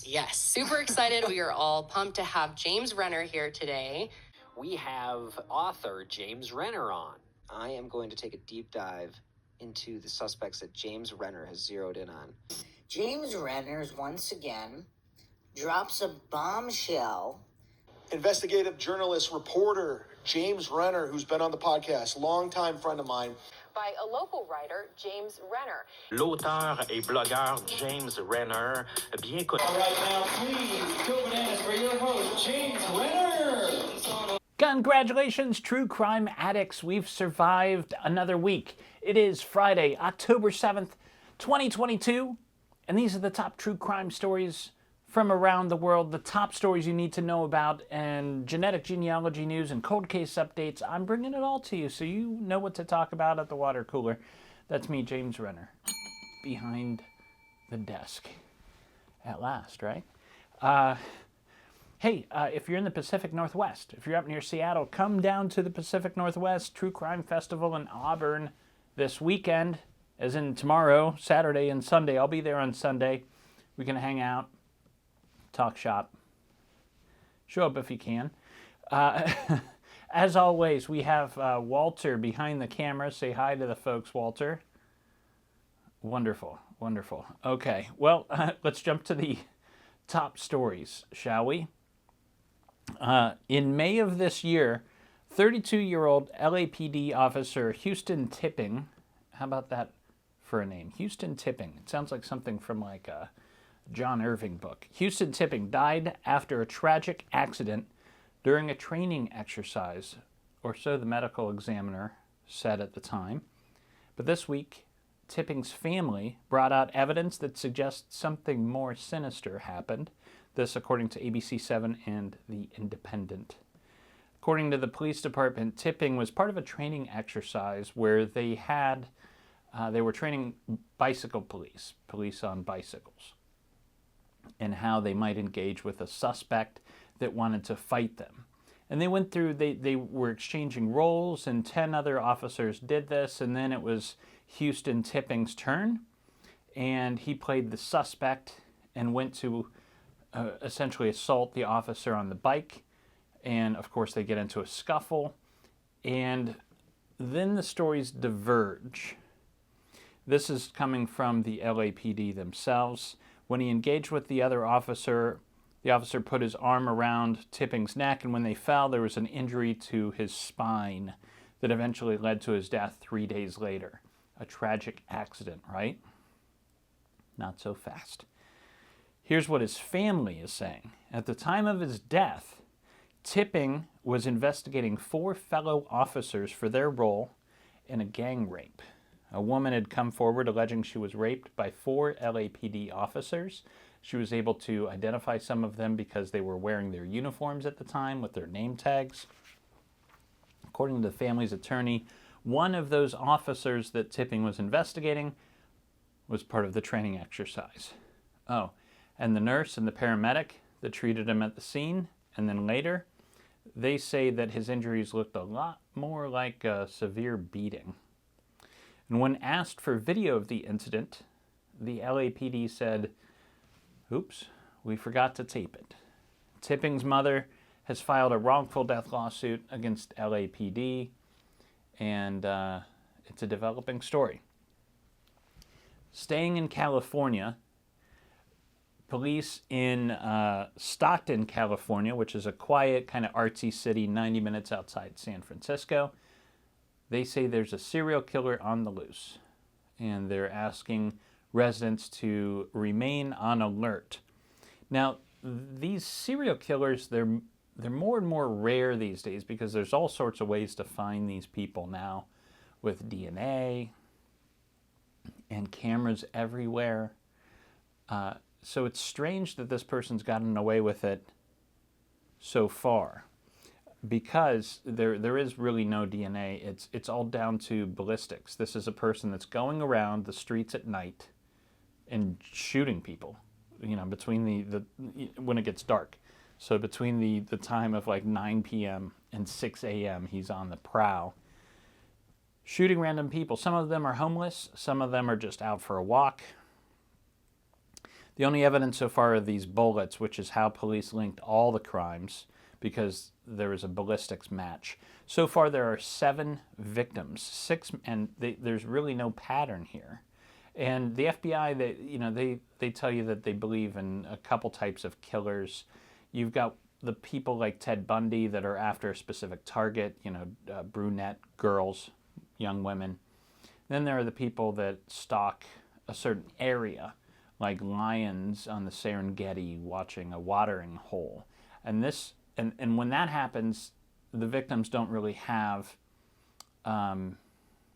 Yes. Super excited. We are all pumped to have James Renner here today. We have author James Renner on. I am going to take a deep dive into the suspects that James Renner has zeroed in on. James Renner once again drops a bombshell. Investigative journalist, reporter James Renner, who's been on the podcast, longtime friend of mine. By a local writer, James Renner. L'auteur et blogueur James Renner, bien connu. All right, now please, go bananas for your host, James Renner. Congratulations, true crime addicts. We've survived another week. It is Friday, October 7th, 2022, and these are the top true crime stories from around the world, the top stories you need to know about, and genetic genealogy news and cold case updates. I'm bringing it all to you so you know what to talk about at the water cooler. That's me, James Renner, behind the desk. At last, right? Hey, if you're in the Pacific Northwest, if you're up near Seattle, come down to the Pacific Northwest True Crime Festival in Auburn this weekend, as in tomorrow, Saturday and Sunday. I'll be there on Sunday. We can hang out, talk shop, show up if you can. As always, we have Walter behind the camera. Say hi to the folks, Walter. Wonderful, wonderful. Okay, well, let's jump to the top stories, shall we? In May of this year, 32-year-old LAPD officer Houston Tipping, how about that for a name? Houston Tipping. It sounds like something from like a John Irving book. Houston Tipping died after a tragic accident during a training exercise, or so the medical examiner said at the time. But this week, Tipping's family brought out evidence that suggests something more sinister happened. This according to ABC7 and The Independent. According to the police department, Tipping was part of a training exercise where they were training bicycle police on bicycles, and how they might engage with a suspect that wanted to fight them. And they went through, they were exchanging roles, and 10 other officers did this, and then it was Houston Tipping's turn, and he played the suspect and went to essentially assault the officer on the bike, and of course they get into a scuffle, and then the stories diverge. This is coming from the LAPD themselves. When he engaged with the other officer, the officer put his arm around Tipping's neck, and when they fell, there was an injury to his spine that eventually led to his death 3 days later. A tragic accident, right? Not so fast. Here's what his family is saying. At the time of his death, Tipping was investigating 4 fellow officers for their role in a gang rape. A woman had come forward alleging she was raped by 4 LAPD officers. She was able to identify some of them because they were wearing their uniforms at the time with their name tags. According to the family's attorney, one of those officers that Tipping was investigating was part of the training exercise. Oh, and the nurse and the paramedic that treated him at the scene, and then later, they say that his injuries looked a lot more like a severe beating. And when asked for video of the incident, the LAPD said, "Oops, we forgot to tape it." Tipping's mother has filed a wrongful death lawsuit against LAPD, and it's a developing story. Staying in California, police in Stockton, California, which is a quiet, kind of artsy city 90 minutes outside San Francisco, they say there's a serial killer on the loose, and they're asking residents to remain on alert. Now, these serial killers, they're more and more rare these days because there's all sorts of ways to find these people now with DNA and cameras everywhere. So it's strange that this person's gotten away with it so far, because there is really no DNA. It's all down to ballistics. This is a person that's going around the streets at night and shooting people, between the when it gets dark. So between the time of like 9 p.m. and 6 a.m., he's on the prowl, shooting random people. Some of them are homeless. Some of them are just out for a walk. The only evidence so far are these bullets, which is how police linked all the crimes because there was a ballistics match. So far, there are 7 victims, 6, and there's really no pattern here. And the FBI, they tell you that they believe in a couple types of killers. You've got the people like Ted Bundy that are after a specific target, brunette girls, young women. Then there are the people that stalk a certain area, like lions on the Serengeti watching a watering hole. And when that happens, the victims don't really have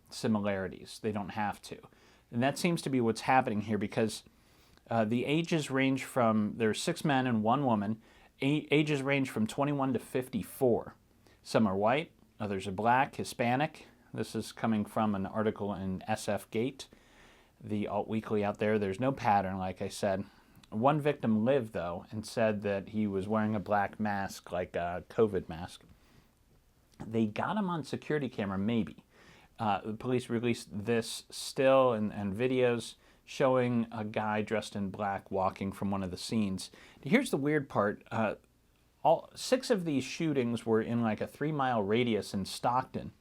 similarities. They don't have to. And that seems to be what's happening here because the ages range from, there's 6 men and 1 woman, ages range from 21 to 54. Some are white, others are black, Hispanic. This is coming from an article in SF Gate, the alt weekly out there. There's no pattern, like I said. One victim lived, though, and said that he was wearing a black mask, like a COVID mask. They got him on security camera, maybe. The police released this still and videos showing a guy dressed in black walking from one of the scenes. Here's the weird part. All 6 of these shootings were in like a 3-mile radius in Stockton.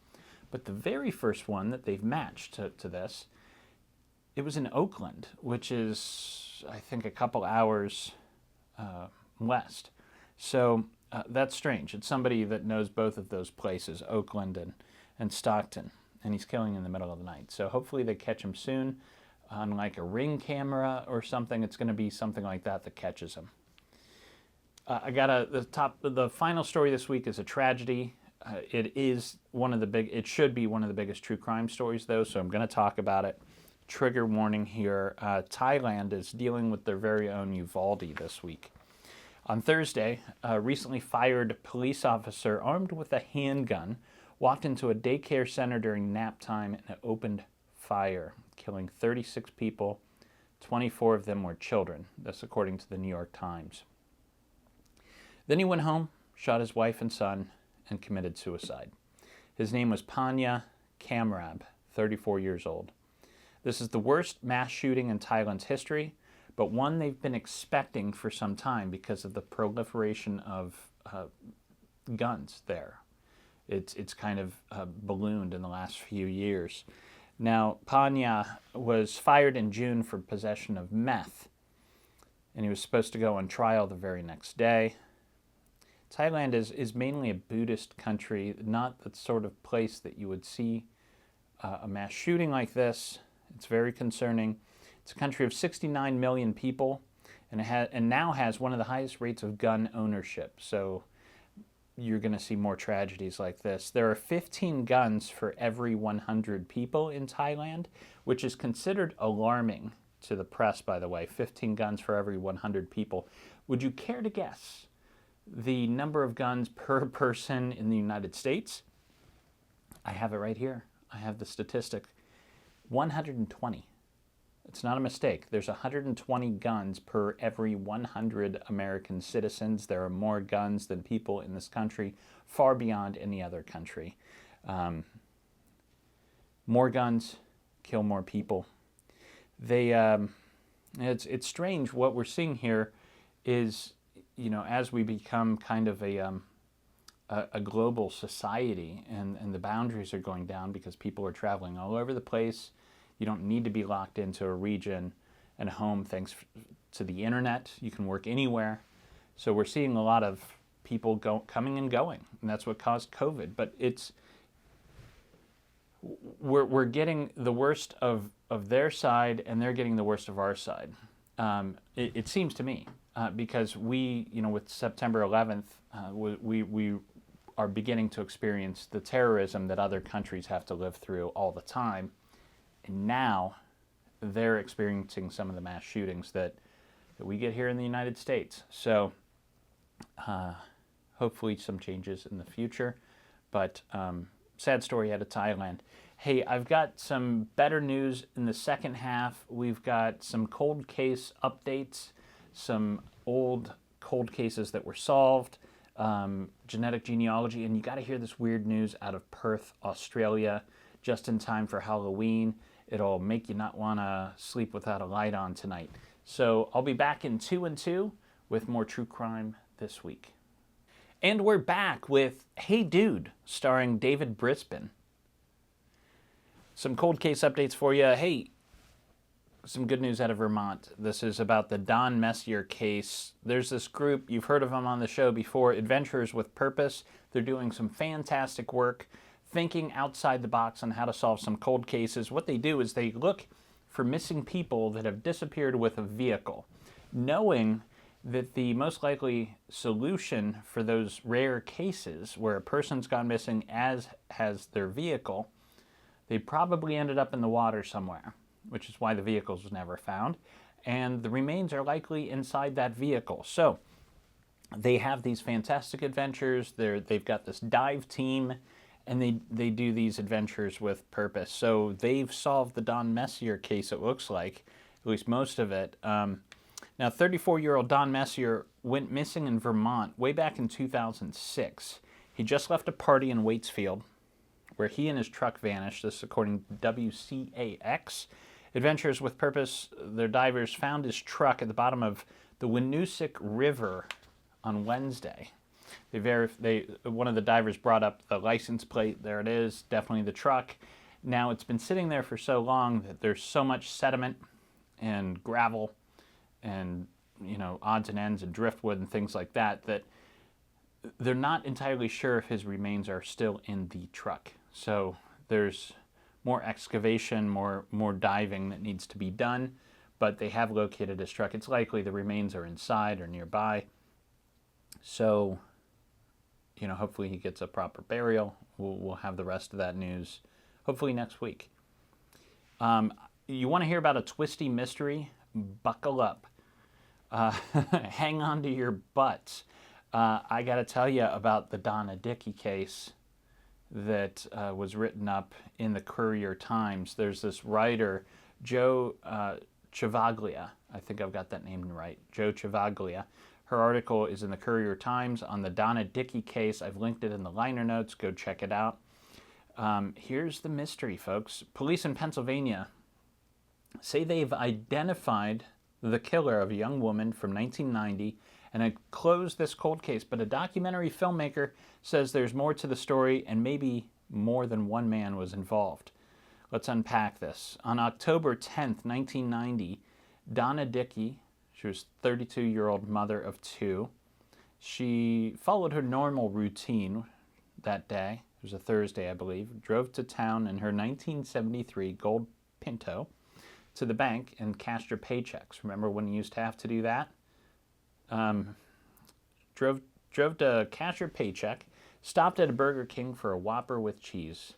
But the very first one that they've matched to this, it was in Oakland, which is, I think, a couple hours west. So that's strange. It's somebody that knows both of those places, Oakland and Stockton. And he's killing in the middle of the night. So hopefully they catch him soon on like a Ring camera or something. It's going to be something like that catches him. I got the final story this week is a tragedy. It should be one of the biggest true crime stories though, so I'm going to talk about it. Trigger warning here. Thailand is dealing with their very own Uvalde this week. On Thursday, a recently fired police officer armed with a handgun walked into a daycare center during nap time and opened fire, killing 36 people. 24 of them were children. That's according to the New York Times. Then he went home, shot his wife and son, and committed suicide. His name was Panya Kamrab, 34 years old. This is the worst mass shooting in Thailand's history, but one they've been expecting for some time because of the proliferation of guns there. It's kind of ballooned in the last few years. Now, Panya was fired in June for possession of meth, and he was supposed to go on trial the very next day. Thailand is mainly a Buddhist country, not the sort of place that you would see a mass shooting like this. It's very concerning. It's a country of 69 million people, and now has one of the highest rates of gun ownership. So you're going to see more tragedies like this. There are 15 guns for every 100 people in Thailand, which is considered alarming to the press, by the way. 15 guns for every 100 people. Would you care to guess the number of guns per person in the United States? I have it right here. I have the statistic. 120. It's not a mistake. There's 120 guns per every 100 American citizens. There are more guns than people in this country, far beyond any other country. More guns kill more people. It's strange. What we're seeing here is, as we become kind of a global society, and the boundaries are going down because people are traveling all over the place. You don't need to be locked into a region and a home thanks to the internet. You can work anywhere. So we're seeing a lot of people coming and going, and that's what caused COVID. But we're getting the worst of their side, and they're getting the worst of our side. It seems to me, because we, with September 11th, we are beginning to experience the terrorism that other countries have to live through all the time. And now they're experiencing some of the mass shootings that we get here in the United States. So hopefully some changes in the future. But sad story out of Thailand. Hey, I've got some better news in the second half. We've got some cold case updates, some old cold cases that were solved, genetic genealogy, and you got to hear this weird news out of Perth, Australia, just in time for Halloween. It'll make you not want to sleep without a light on tonight. So I'll be back in 2 and 2 with more true crime this week. And we're back with Hey Dude, starring David Brisbane. Some cold case updates for you. Hey, some good news out of Vermont. This is about the Don Messier case. There's this group, you've heard of them on the show before, Adventurers with Purpose. They're doing some fantastic work, thinking outside the box on how to solve some cold cases. What they do is they look for missing people that have disappeared with a vehicle, knowing that the most likely solution for those rare cases where a person's gone missing as has their vehicle, they probably ended up in the water somewhere, which is why the vehicle was never found, and the remains are likely inside that vehicle. So they have these fantastic adventures. They've got this dive team, and they do these adventures with purpose. So they've solved the Don Messier case, it looks like, at least most of it. Now, 34-year-old Don Messier went missing in Vermont way back in 2006. He just left a party in Waitsfield, where he and his truck vanished. This is according to WCAX. Adventurers with Purpose, their divers found his truck at the bottom of the Winoosuc River on Wednesday. One of the divers brought up the license plate. There it is, definitely the truck. Now, it's been sitting there for so long that there's so much sediment and gravel and, odds and ends and driftwood and things like that, that they're not entirely sure if his remains are still in the truck. So there's more excavation, more diving that needs to be done, but they have located his truck. It's likely the remains are inside or nearby. So, hopefully he gets a proper burial. We'll have the rest of that news hopefully next week. You want to hear about a twisty mystery? Buckle up. Hang on to your butts. I got to tell you about the Donna Dickey case that was written up in the Courier-Times. There's this writer, Joe Chavaglia. I think I've got that name right. Joe Chavaglia. Her article is in the Courier-Times on the Donna Dickey case. I've linked it in the liner notes. Go check it out. Here's the mystery, folks. Police in Pennsylvania say they've identified the killer of a young woman from 1990 and had closed this cold case, but a documentary filmmaker says there's more to the story and maybe more than one man was involved. Let's unpack this. On October 10th, 1990, Donna Dickey, she was a 32-year-old mother of two. She followed her normal routine that day. It was a Thursday, I believe. Drove to town in her 1973 gold Pinto to the bank and cashed her paychecks. Remember when you used to have to do that? Drove to cash her paycheck, stopped at a Burger King for a Whopper with cheese.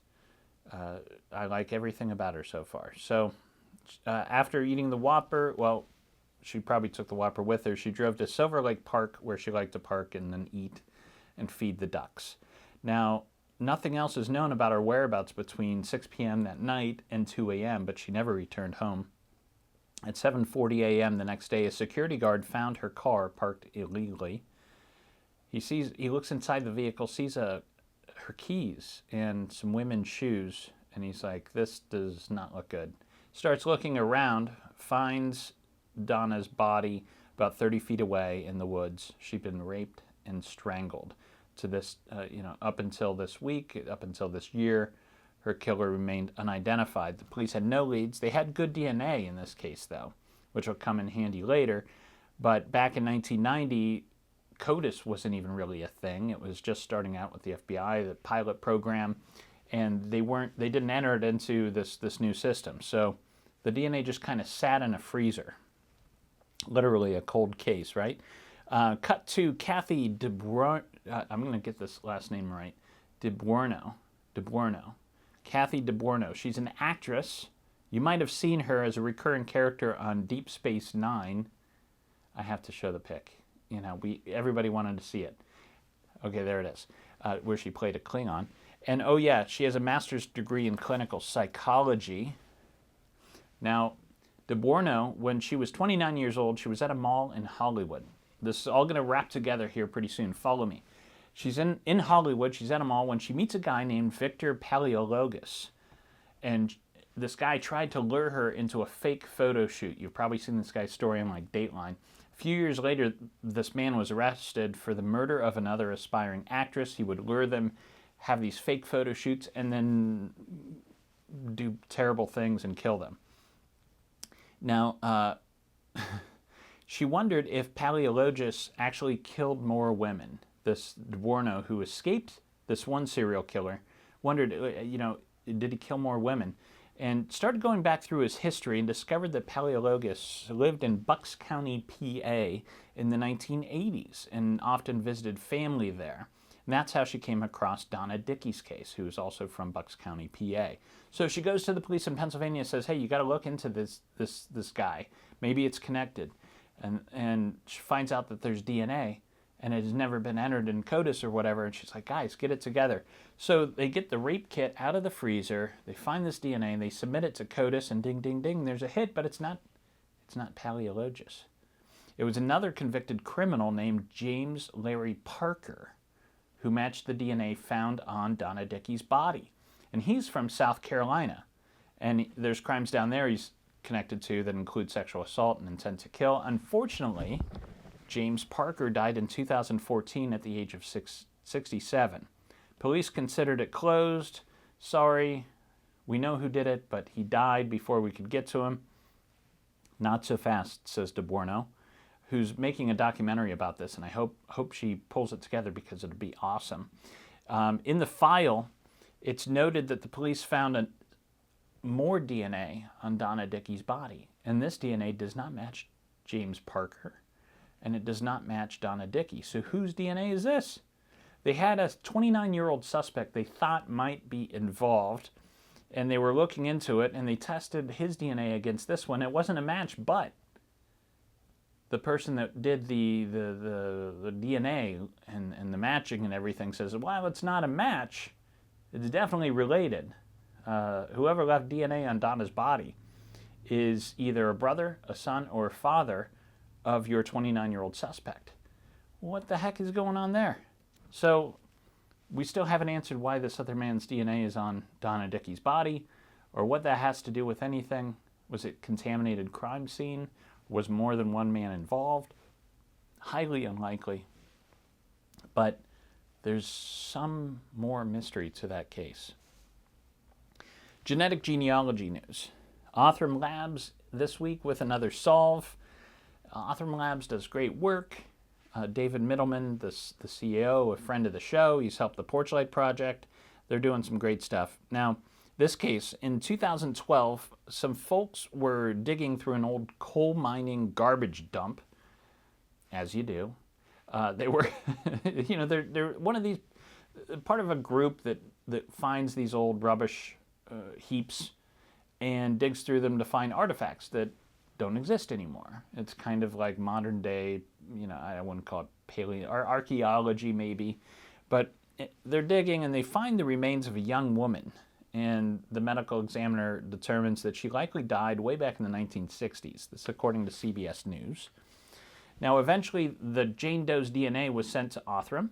I like everything about her so far. So after eating the Whopper, well, she probably took the Whopper with her. She drove to Silver Lake Park, where she liked to park and then eat and feed the ducks. Now, nothing else is known about her whereabouts between 6 p.m. that night and 2 a.m., but she never returned home. At 7:40 a.m. the next day, a security guard found her car parked illegally. He looks inside the vehicle, sees her keys and some women's shoes, and he's like, this does not look good. Starts looking around, finds Donna's body about 30 feet away in the woods. She'd been raped and strangled. To this, up until this week, up until this year, her killer remained unidentified. The police had no leads. They had good DNA in this case, though, which will come in handy later. But back in 1990, CODIS wasn't even really a thing. It was just starting out with the FBI, the pilot program, and they didn't enter it into this new system. So the DNA just kind of sat in a freezer. Literally a cold case, right? Cut to Kathy DeBuorno. I'm going to get this last name right. DeBuorno. Kathy DeBuorno. She's an actress. You might have seen her as a recurring character on Deep Space Nine. I have to show the pic. Everybody wanted to see it. Okay, there it is, where she played a Klingon. And oh yeah, she has a master's degree in clinical psychology. Now, DeBuorno, when she was 29 years old, she was at a mall in Hollywood. This is all going to wrap together here pretty soon. Follow me. She's in Hollywood. She's at a mall when she meets a guy named Victor Paleologos. And this guy tried to lure her into a fake photo shoot. You've probably seen this guy's story on like Dateline. A few years later, this man was arrested for the murder of another aspiring actress. He would lure them, have these fake photo shoots, and then do terrible things and kill them. Now, she wondered if paleologists actually killed more women. This Dworno, who escaped this one serial killer, wondered, did he kill more women? And started going back through his history and discovered that paleologists lived in Bucks County, PA in the 1980s and often visited family there. And that's how she came across Donna Dickey's case, who is also from Bucks County, PA. So she goes to the police in Pennsylvania and says, hey, you got to look into this guy. Maybe it's connected. And she finds out that there's DNA, and it has never been entered in CODIS or whatever, and she's like, guys, get it together. So they get the rape kit out of the freezer, they find this DNA, and they submit it to CODIS, and ding, ding, ding, there's a hit, but it's not paleologist. It was another convicted criminal named James Larry Parker who matched the DNA found on Donna Dickey's body. And he's from South Carolina, and there's crimes down there he's connected to that include sexual assault and intent to kill. Unfortunately, James Parker died in 2014 at the age of 67. Police considered it closed. Sorry, we know who did it, but he died before we could get to him. Not so fast, says Dworno, who's making a documentary about this, and I hope she pulls it together because it'll be awesome. In the file, it's noted that the police found more DNA on Donna Dickey's body, and this DNA does not match James Parker, and it does not match Donna Dickey. So whose DNA is this? They had a 29-year-old suspect they thought might be involved, and they were looking into it, and they tested his DNA against this one. It wasn't a match, but the person that did the DNA and the matching and everything says, well, it's not a match. It's definitely related. Whoever left DNA on Donna's body is either a brother, a son, or a father of your 29-year-old suspect. What the heck is going on there? So we still haven't answered why this other man's DNA is on Donna Dickey's body, or what that has to do with anything. Was it contaminated crime scene? Was more than one man involved? Highly unlikely. But there's some more mystery to that case. Genetic genealogy news. Othram Labs this week with another solve. Othram Labs does great work. David Middleman, the CEO, a friend of the show, he's helped the Porchlight Project. They're doing some great stuff. Now, this case, in 2012, some folks were digging through an old coal mining garbage dump, as you do. They were, they're one of these, part of a group that finds these old rubbish heaps and digs through them to find artifacts that don't exist anymore. It's kind of like modern day, I wouldn't call it archaeology maybe, but they're digging and they find the remains of a young woman, and the medical examiner determines that she likely died way back in the 1960s. This according to CBS News. Now, eventually, the Jane Doe's DNA was sent to Othram,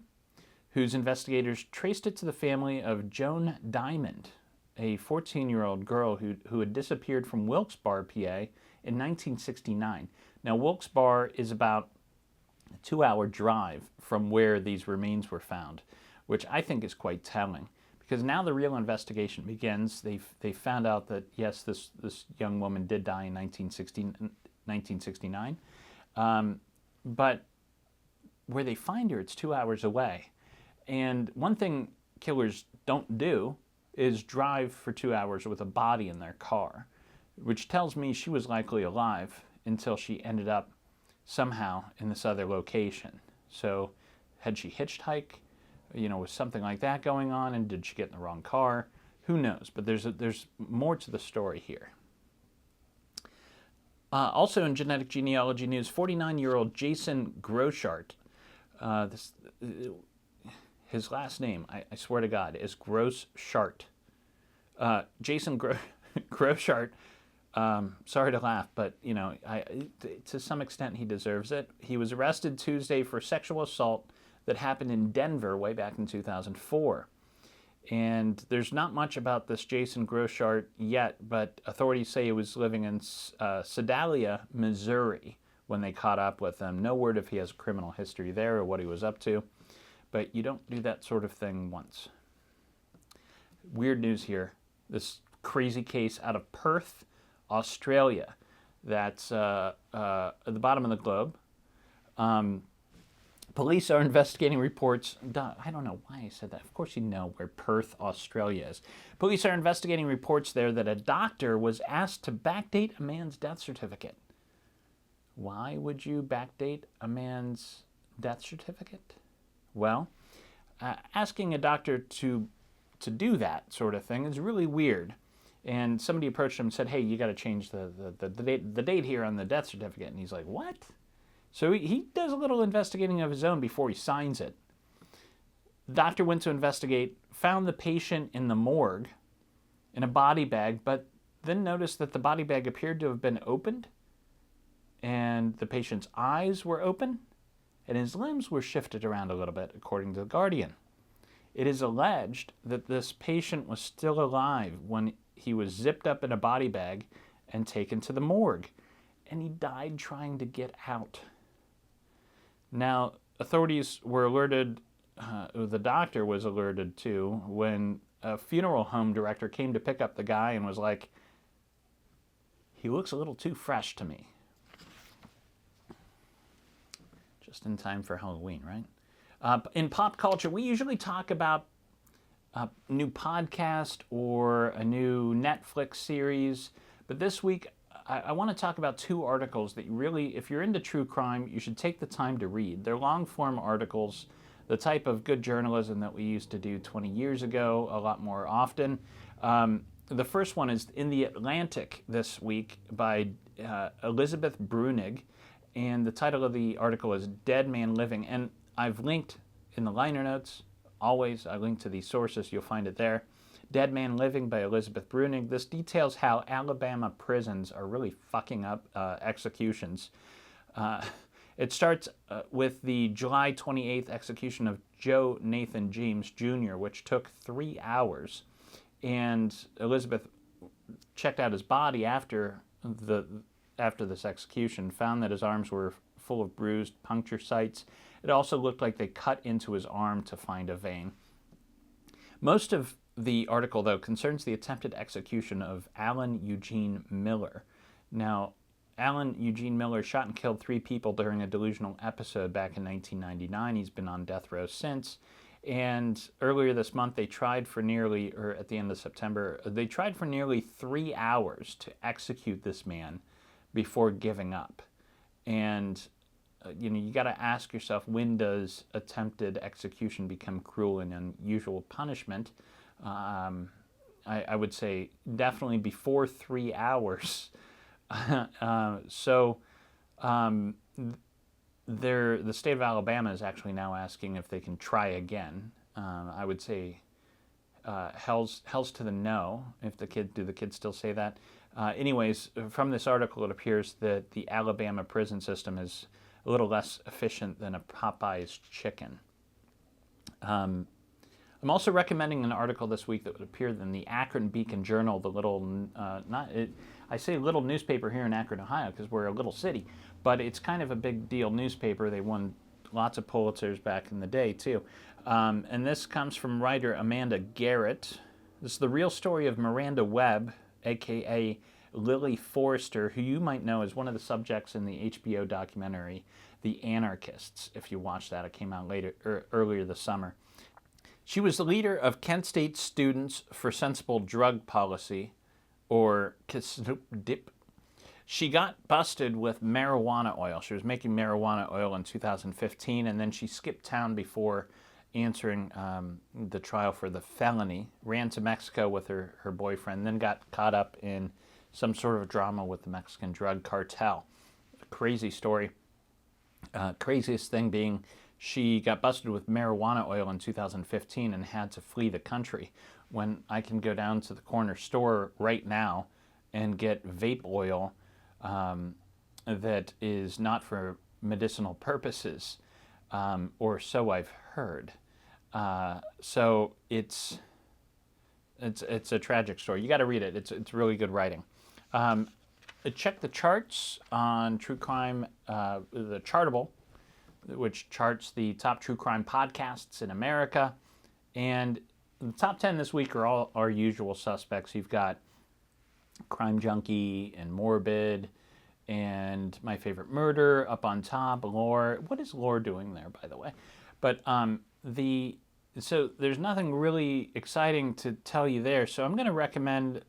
whose investigators traced it to the family of Joan Diamond, a 14-year-old girl who had disappeared from Wilkes-Barre, PA, in 1969. Now, Wilkes-Barre is about a 2-hour drive from where these remains were found, which I think is quite telling, because now the real investigation begins. They found out that, yes, this young woman did die in 1969, but where they find her, it's 2 hours away. And one thing killers don't do is drive for 2 hours with a body in their car, which tells me she was likely alive until she ended up somehow in this other location. So had she hitchhiked, was something like that going on, and did she get in the wrong car? Who knows? But there's more to the story here. Also in genetic genealogy news, 49-year-old Jason Groschart, his last name, I swear to God, is Groschart. Jason Groschart, sorry to laugh, but, to some extent he deserves it. He was arrested Tuesday for sexual assault that happened in Denver way back in 2004. And there's not much about this Jason Groshart yet, but authorities say he was living in Sedalia, Missouri, when they caught up with him. No word if he has a criminal history there or what he was up to, but you don't do that sort of thing once. Weird news here. This crazy case out of Perth, Australia. That's at the bottom of the globe. Police are investigating reports. I don't know why I said that. Of course you know where Perth, Australia is. Police are investigating reports there that a doctor was asked to backdate a man's death certificate. Why would you backdate a man's death certificate? Well, asking a doctor to do that sort of thing is really weird. And somebody approached him and said, hey, you got to change the date here on the death certificate. And he's like, what? So he does a little investigating of his own before he signs it. The doctor went to investigate, found the patient in the morgue in a body bag, but then noticed that the body bag appeared to have been opened, and the patient's eyes were open, and his limbs were shifted around a little bit, according to the Guardian. It is alleged that this patient was still alive when he was zipped up in a body bag and taken to the morgue, and he died trying to get out. Now, authorities were alerted, the doctor was alerted too, when a funeral home director came to pick up the guy and was like, he looks a little too fresh to me. Just in time for Halloween, right? In pop culture, we usually talk about a new podcast or a new Netflix series, but this week I want to talk about two articles that you really, if you're into true crime, you should take the time to read. They're long-form articles, the type of good journalism that we used to do 20 years ago a lot more often. The first one is in The Atlantic this week by Elizabeth Brunig, and the title of the article is Dead Man Living. And I've linked in the liner notes, always I link to these sources, you'll find it there. Dead Man Living by Elizabeth Brunig. This details how Alabama prisons are really fucking up executions. It starts with the July 28th execution of Joe Nathan James Jr., which took 3 hours. And Elizabeth checked out his body after this execution, found that his arms were full of bruised puncture sites. It also looked like they cut into his arm to find a vein. Most of the article, though, concerns the attempted execution of Alan Eugene Miller. Now, Alan Eugene Miller shot and killed 3 people during a delusional episode back in 1999. He's been on death row since. And earlier this month, they tried for nearly, or at the end of September, they tried for nearly 3 hours to execute this man before giving up. And you got to ask yourself, when does attempted execution become cruel and unusual punishment? I would say definitely before 3 hours. The state of Alabama is actually now asking if they can try again. I would say hell's to the no. Do the kids still say that? Anyways, from this article, it appears that the Alabama prison system is a little less efficient than a Popeye's chicken. I'm also recommending an article this week that would appear in the Akron Beacon Journal, the little, I say little newspaper here in Akron, Ohio, because we're a little city, but it's kind of a big deal newspaper. They won lots of Pulitzers back in the day, too. And this comes from writer Amanda Garrett. This is the real story of Miranda Webb, a.k.a. Lily Forrester, who you might know as one of the subjects in the HBO documentary, The Anarchists, if you watched that. It came out earlier this summer. She was the leader of Kent State Students for Sensible Drug Policy, or KSDIP. She got busted with marijuana oil. She was making marijuana oil in 2015, and then she skipped town before answering the trial for the felony, ran to Mexico with her boyfriend, then got caught up in some sort of drama with the Mexican drug cartel. Crazy story. Craziest thing being she got busted with marijuana oil in 2015 and had to flee the country, when I can go down to the corner store right now and get vape oil that is not for medicinal purposes, or so I've heard. So it's It's a tragic story. You got to read it. It's really good writing. Check the charts on True Crime, the Chartable, which charts the top true crime podcasts in America. And the top 10 this week are all our usual suspects. You've got Crime Junkie and Morbid and My Favorite Murder up on top. Lore. What is Lore doing there, by the way? But so there's nothing really exciting to tell you there. So I'm going to recommend,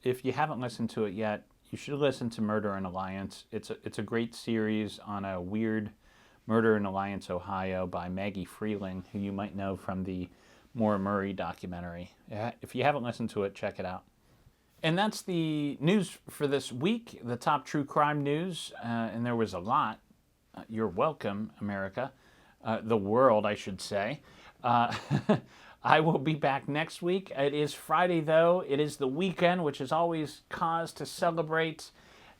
if you haven't listened to it yet, you should listen to Murder in Alliance. It's a great series on a weird murder in Alliance, Ohio by Maggie Freeling, who you might know from the Maura Murray documentary. If you haven't listened to it, check it out. And that's the news for this week, the top true crime news, and there was a lot. You're welcome, America. The world, I should say. I will be back next week. It is Friday, though. It is the weekend, which is always cause to celebrate.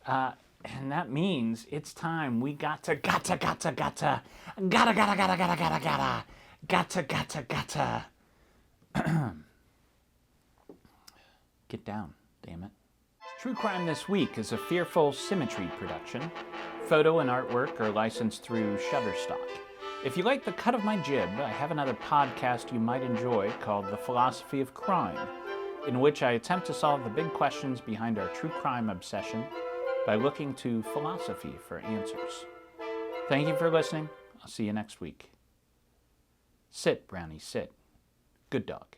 And that means it's time. We gotta get down, damn it. True Crime This Week is a Fearful Symmetry production. Photo and artwork are licensed through Shutterstock. If you like the cut of my jib, I have another podcast you might enjoy called The Philosophy of Crime, in which I attempt to solve the big questions behind our true crime obsession by looking to philosophy for answers. Thank you for listening. I'll see you next week. Sit, Brownie, sit. Good dog.